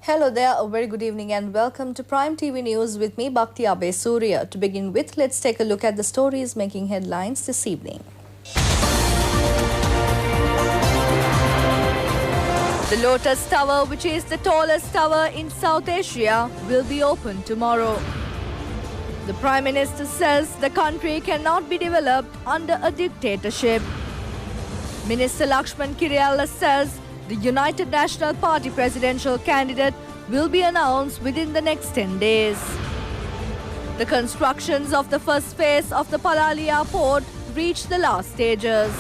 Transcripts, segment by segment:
Hello there, a very good evening and welcome to Prime TV News with me, Bhakti Abe Surya. To begin with, let's take a look at the stories making headlines this evening. The Lotus Tower, which is the tallest tower in South Asia, will be opened tomorrow. The Prime Minister says the country cannot be developed under a dictatorship. Minister Lakshman Kiriyala says the United National Party presidential candidate will be announced within the next 10 days. The constructions of the first phase of the Palalia port reached the last stages.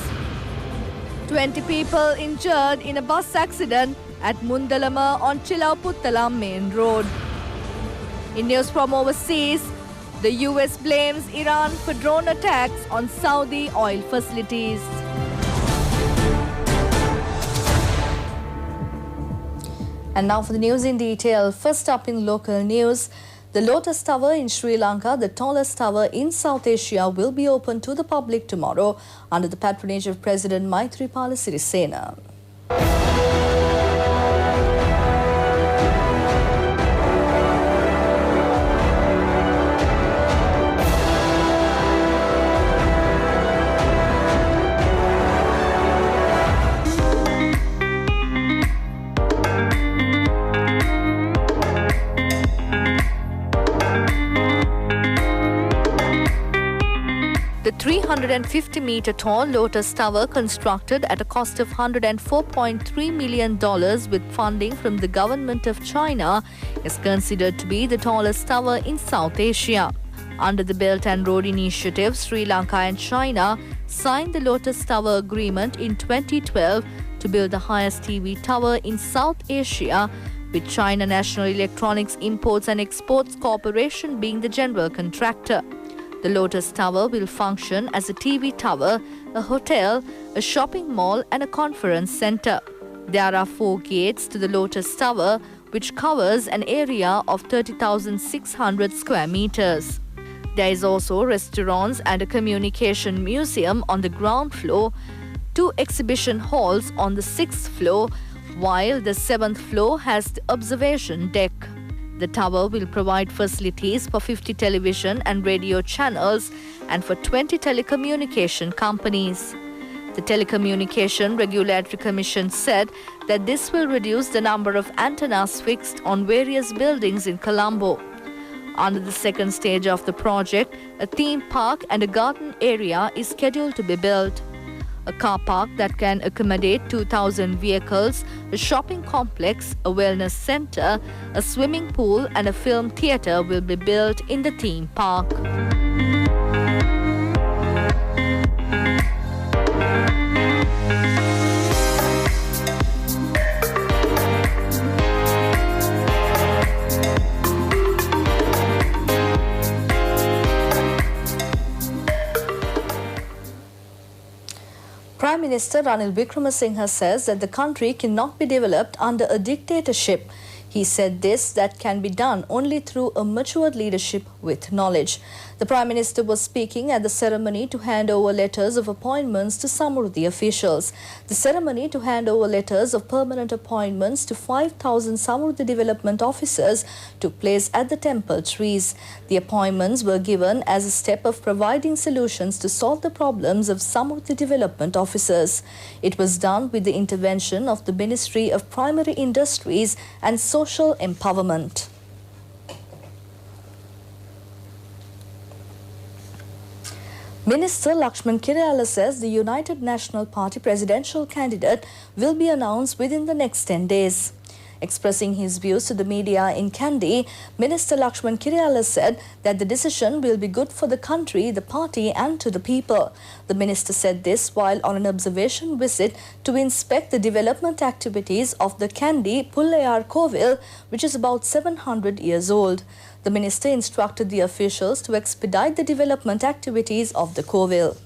20 people injured in a bus accident at Mundalama on Chilauputtalam main road. In news from overseas, the US blames Iran for drone attacks on Saudi oil facilities. And now for the news in detail. First up in local news, the Lotus Tower in Sri Lanka, the tallest tower in South Asia, will be open to the public tomorrow under the patronage of President Maithripala Sirisena. The 350-meter-tall Lotus Tower, constructed at a cost of $104.3 million with funding from the government of China, is considered to be the tallest tower in South Asia. Under the Belt and Road Initiative, Sri Lanka and China signed the Lotus Tower Agreement in 2012 to build the highest TV tower in South Asia, with China National Electronics Imports and Exports Corporation being the general contractor. The Lotus Tower will function as a TV tower, a hotel, a shopping mall and a conference center. There are 4 gates to the Lotus Tower, which covers an area of 30,600 square meters. There is also restaurants and a communication museum on the ground floor, 2 exhibition halls on the 6th floor, while the 7th floor has the observation deck. The tower will provide facilities for 50 television and radio channels and for 20 telecommunication companies. The Telecommunication Regulatory Commission said that this will reduce the number of antennas fixed on various buildings in Colombo. Under the second stage of the project, a theme park and a garden area is scheduled to be built. A car park that can accommodate 2,000 vehicles, a shopping complex, a wellness center, a swimming pool and a film theatre will be built in the theme park. Prime Minister Ranil Wickremesinghe says that the country cannot be developed under a dictatorship. He said that can be done only through a matured leadership with knowledge. The Prime Minister was speaking at the ceremony to hand over letters of appointments to Samruddhi officials. The ceremony to hand over letters of permanent appointments to 5,000 Samruddhi development officers took place at the Temple Trees. The appointments were given as a step of providing solutions to solve the problems of Samruddhi development officers. It was done with the intervention of the Ministry of Primary Industries and Social Empowerment. Minister Lakshman Kiriyala says the United National Party presidential candidate will be announced within the next 10 days. Expressing his views to the media in Kandy, Minister Lakshman Kiriyala said that the decision will be good for the country, the party and to the people. The minister said this while on an observation visit to inspect the development activities of the Kandy Pullayar Kovil, which is about 700 years old. The minister instructed the officials to expedite the development activities of the Kovil.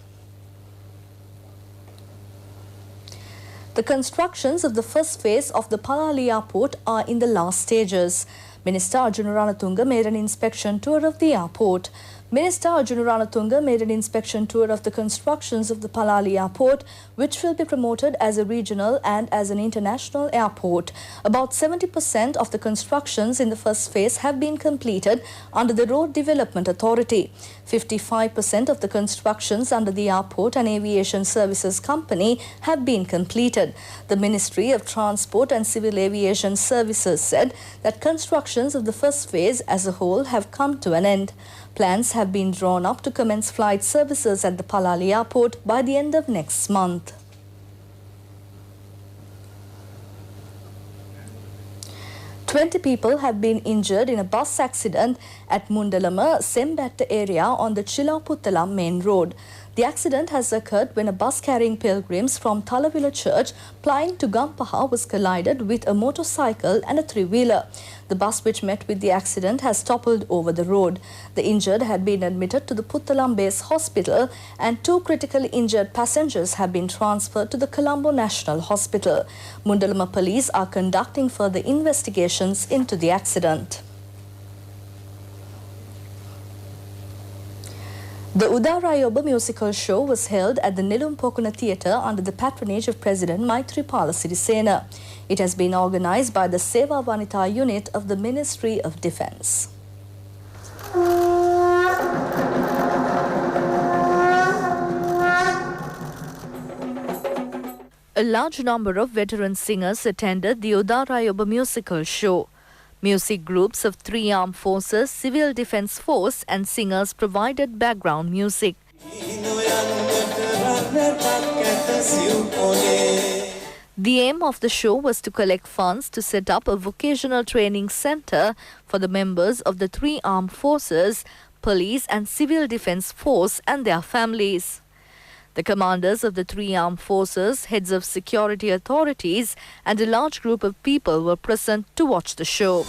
The constructions of the first phase of the Palalia port are in the last stages. Minister Arjuna Ranatunga made an inspection tour of the airport. Minister Arjuna Ranatunga made an inspection tour of the constructions of the Palali Airport, which will be promoted as a regional and as an international airport. About 70% of the constructions in the first phase have been completed under the Road Development Authority. 55% of the constructions under the Airport and Aviation Services Company have been completed. The Ministry of Transport and Civil Aviation Services said that constructions of the first phase as a whole have come to an end. Plans have been drawn up to commence flight services at the Palali Airport by the end of next month. Twenty people have been injured in a bus accident at Mundalama, Sembatta area on the Chilaputala main road. The accident has occurred when a bus carrying pilgrims from Talavila Church plying to Gampaha was collided with a motorcycle and a three-wheeler. The bus which met with the accident has toppled over the road. The injured had been admitted to the Puttalam Base Hospital and two critically injured passengers have been transferred to the Colombo National Hospital. Mundalama police are conducting further investigations into the accident. The Udarayoba musical show was held at the Nilumpokuna Theatre under the patronage of President Maithripala Sirisena. It has been organised by the Seva Vanita unit of the Ministry of Defence. A large number of veteran singers attended the Udarayoba musical show. Music groups of three armed forces, Civil Defence Force and singers provided background music. The aim of the show was to collect funds to set up a vocational training centre for the members of the three armed forces, police and Civil Defence Force and their families. The commanders of the three armed forces, heads of security authorities and a large group of people were present to watch the show.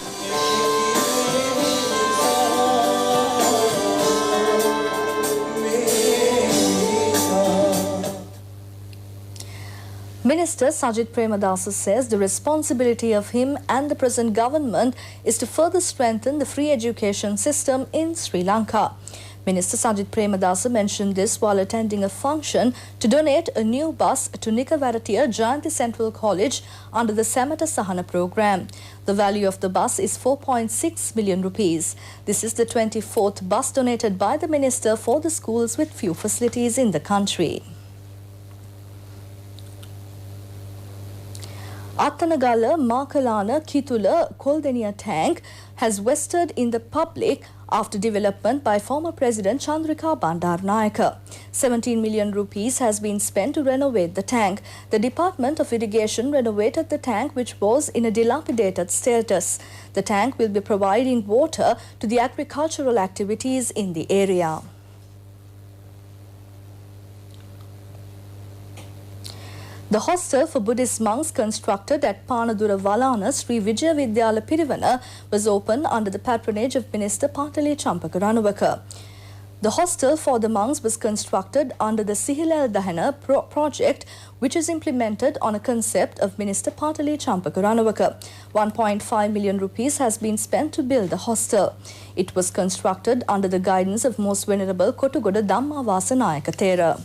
Minister Sajith Premadasa says the responsibility of him and the present government is to further strengthen the free education system in Sri Lanka. Minister Sajith Premadasa mentioned this while attending a function to donate a new bus to Nikavarattiya Jayanthi Central College under the Samata Sahana program. The value of the bus is 4.6 million rupees. This is the 24th bus donated by the minister for the schools with few facilities in the country. Attanagala, Makalana, Kitula, Koldenia tank has vested in the public after development by former President Chandrika Bandaranaike. 17 million rupees has been spent to renovate the tank. The Department of Irrigation renovated the tank which was in a dilapidated status. The tank will be providing water to the agricultural activities in the area. The hostel for Buddhist monks constructed at Panadura Valana Sri Vijaya Vidyala Pirivana was opened under the patronage of Minister Patali Champaka Ranawaka. The hostel for the monks was constructed under the Sihilal Dahana project, which is implemented on a concept of Minister Patali Champaka Ranawaka. 1.5 million rupees has been spent to build the hostel. It was constructed under the guidance of Most Venerable Kotugoda Dhamma Vasanayaka Thera.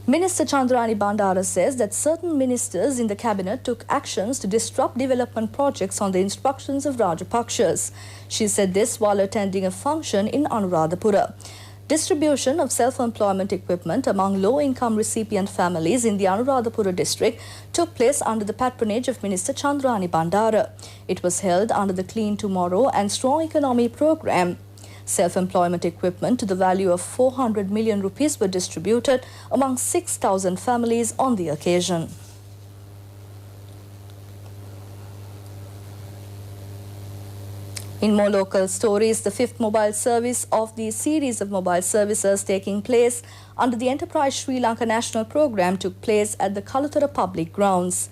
Minister Chandrani Bandara says that certain ministers in the cabinet took actions to disrupt development projects on the instructions of Rajapakshas. She said this while attending a function in Anuradhapura. Distribution of self-employment equipment among low-income recipient families in the Anuradhapura district took place under the patronage of Minister Chandrani Bandara. It was held under the Clean Tomorrow and Strong Economy program. Self-employment equipment to the value of 400 million rupees were distributed among 6,000 families on the occasion. In more local stories, the fifth mobile service of the series of mobile services taking place under the Enterprise Sri Lanka National Programme took place at the Kalutara Public Grounds.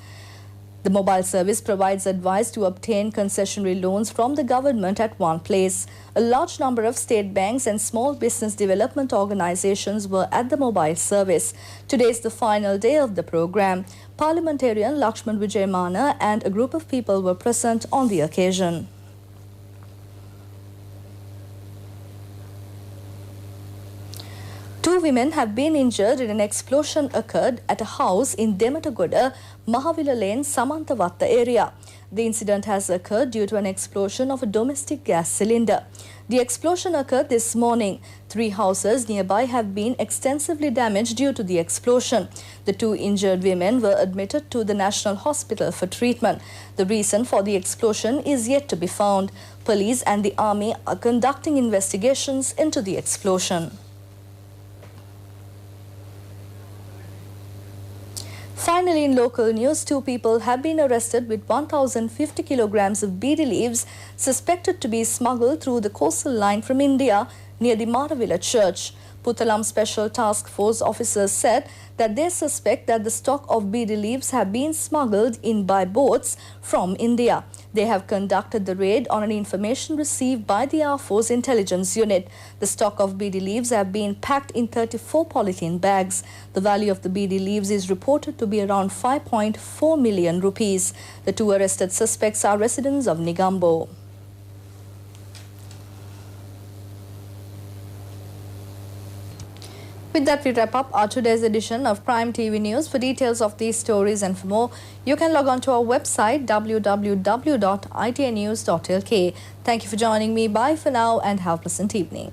The mobile service provides advice to obtain concessionary loans from the government at one place. A large number of state banks and small business development organizations were at the mobile service. Today is the final day of the program. Parliamentarian Lakshman Vijayamana and a group of people were present on the occasion. women have been injured in an explosion occurred at a house in Dematagoda, Mahavila Lane, Samantavatta area. The incident has occurred due to an explosion of a domestic gas cylinder. The explosion occurred this morning. 3 houses nearby have been extensively damaged due to the explosion. The 2 injured women were admitted to the National Hospital for treatment. The reason for the explosion is yet to be found. Police and the army are conducting investigations into the explosion. Finally, in local news, 2 people have been arrested with 1,050 kilograms of beedi leaves suspected to be smuggled through the coastal line from India near the Maravilla Church. Puttalam Special Task Force officers said that they suspect that the stock of beedi leaves have been smuggled in by boats from India. They have conducted the raid on an information received by the Air Force Intelligence Unit. The stock of beedi leaves have been packed in 34 polythene bags. The value of the beedi leaves is reported to be around 5.4 million rupees. The 2 arrested suspects are residents of Nigambo. With that, we wrap up our today's edition of Prime TV News. For details of these stories and for more, you can log on to our website www.itnews.lk. Thank you for joining me. Bye for now and have a pleasant evening.